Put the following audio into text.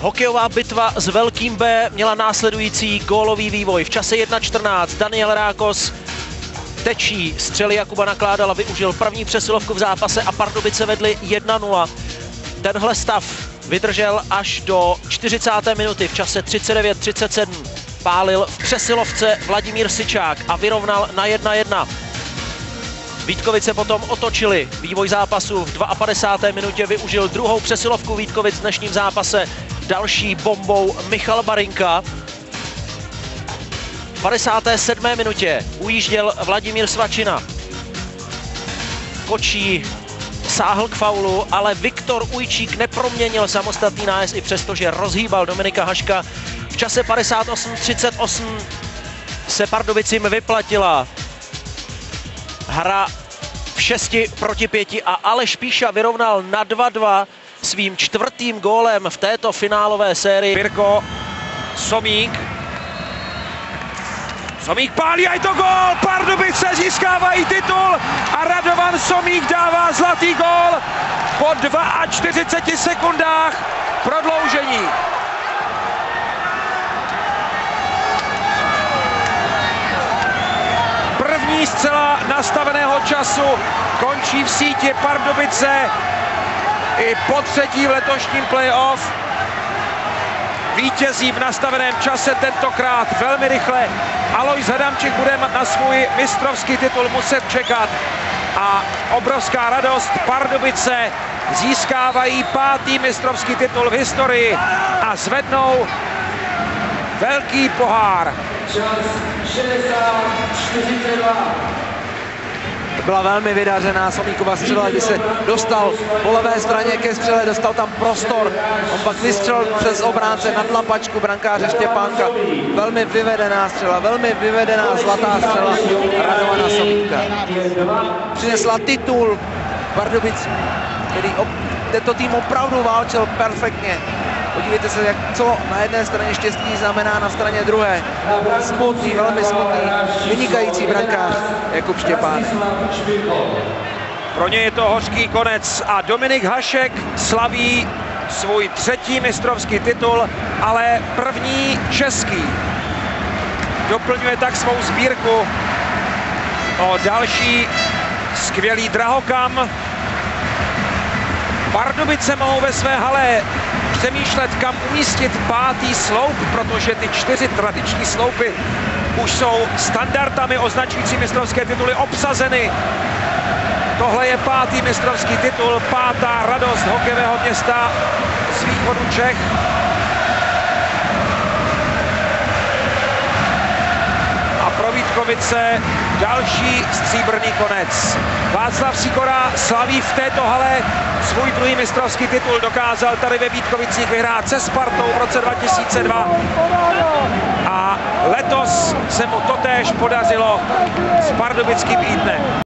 Hokejová bitva s velkým B měla následující gólový vývoj. V čase 1:14 Daniel Rákos tečí, střely Jakuba Nakládala využil první přesilovku v zápase a Pardubice vedly 1:0. Tenhle stav vydržel až do 40. minuty v čase 39:37. Pálil v přesilovce Vladimír Syčák a vyrovnal na 1:1. Vítkovice potom otočili vývoj zápasu. V 52. minutě využil druhou přesilovku Vítkovic v dnešním zápase další bombou Michal Barinka. V 57. minutě ujížděl Vladimír Svačina. Kočí sáhl k faulu, ale Viktor Ujčík neproměnil samostatný nájezd i přesto, že rozhýbal Dominika Haška. V čase 58:38 se Pardubicím vyplatila hra v 6:5 a Aleš Píša vyrovnal na 2:2 svým čtvrtým gólem v této finálové sérii. Pirko, Somík pálí a je to gól! Pardubice získávají titul a Radovan Somík dává zlatý gól po 42 sekundách prodloužení. První střela nastaveného času končí v síti Pardubice i po třetí v letošním playoff. Vítězí v nastaveném čase, tentokrát velmi rychle. Alojz Hadamčík bude na svůj mistrovský titul muset čekat. A obrovská radost, Pardubice získávají 5. mistrovský titul v historii a zvednou velký pohár. Byla velmi vydařená Somíkova střela, kdy se dostal po levé straně ke střele, dostal tam prostor. On pak vystřelil přes obránce na tlapačku brankáře Štěpánka. Velmi vyvedená střela, velmi vyvedená zlatá střela Radovana Somíka. Přinesla titul Pardubic, který tento tým opravdu válčil perfektně. Podívejte se, co na jedné straně štěstí znamená na straně druhé. Smutný, velmi smutný, vynikající brankář Jakub Štěpánek. Pro ně je to hořký konec a Dominik Hašek slaví svůj 3. mistrovský titul, ale první český. Doplňuje tak svou sbírku o další skvělý drahokam. Pardubice mohou ve své hale přemýšlet, kam umístit 5. sloup, protože ty 4 tradiční sloupy už jsou standardami označující mistrovské tituly obsazeny. Tohle je 5. mistrovský titul, 5. radost hokejového města z východu Čech. A pro Vítkovice další stříbrný konec. Václav Sikora slaví v této hale svůj 2. mistrovský titul. Dokázal tady ve Vítkovicích vyhrát se Spartou v roce 2002. A letos se mu totéž podařilo s pardubickým Vídnem.